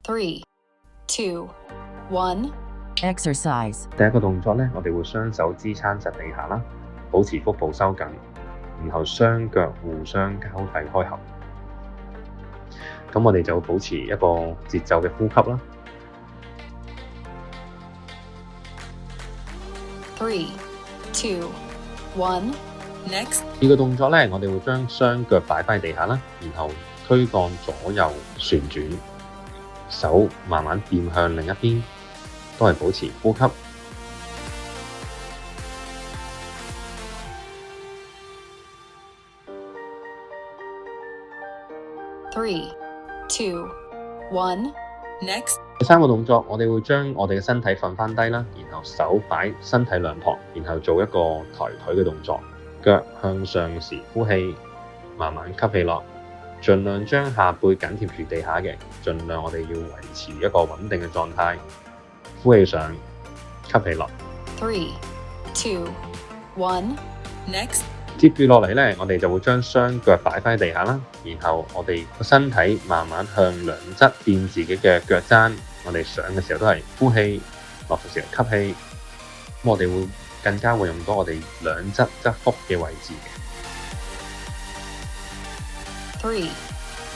3, 2, 1. Exercise. 第一個動作呢，我哋會雙手支撐實地下啦，保持腹部收緊，然後雙腳互相交替開合。咁我哋就會保持一個節奏嘅呼吸啦。3, 2, 1. Next. 第二個動作呢，我哋會將雙腳擺返喺地下啦，然後軀幹左右旋轉，手慢慢變向另一邊，都係保持呼吸。3, 2, 1. Next. 第三個動作，我哋會將我哋嘅身體瞓返低啦，然後手擺身體兩旁，然後做一個抬腿嘅動作，腳向上時呼氣，慢慢吸氣落，盡量將下背緊貼住地下嘅，盡量我哋要維持一個穩定嘅狀態。呼氣上，吸氣落。3, 2, 1. Next. 接住落嚟呢，我哋就會將雙腳擺返喺地下啦，然後我哋個身體慢慢向兩側墊自己嘅腳踭。我哋上嘅時候都係呼氣，落嘅時候吸氣。咁我哋會更加會用到我哋兩側側腹嘅位置嘅。 3,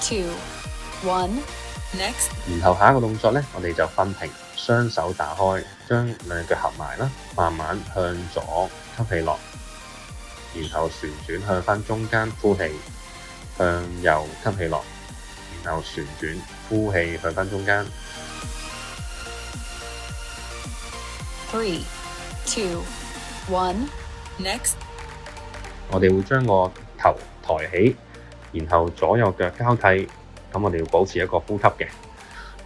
2, 1. Next. 然後下一個動作呢，我哋就瞓平，雙手打開，將兩腳合埋啦，慢慢向左吸氣落。然後旋轉向返中間呼氣，向右吸氣落，然後旋轉呼氣向返中間。3, 2, 1. Next. 我哋會將個頭抬起，然後左右腳交替，咁我哋要保持一個呼吸嘅，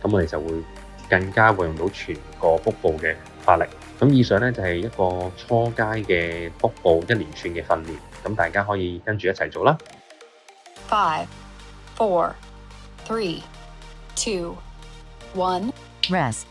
咁我哋就會更加會用到全個腹部嘅發力。咁以上呢，就係一個初階嘅腹部一連串嘅訓練，咁大家可以跟住一齊做啦。 5, 4, 3, 2, 1. Rest.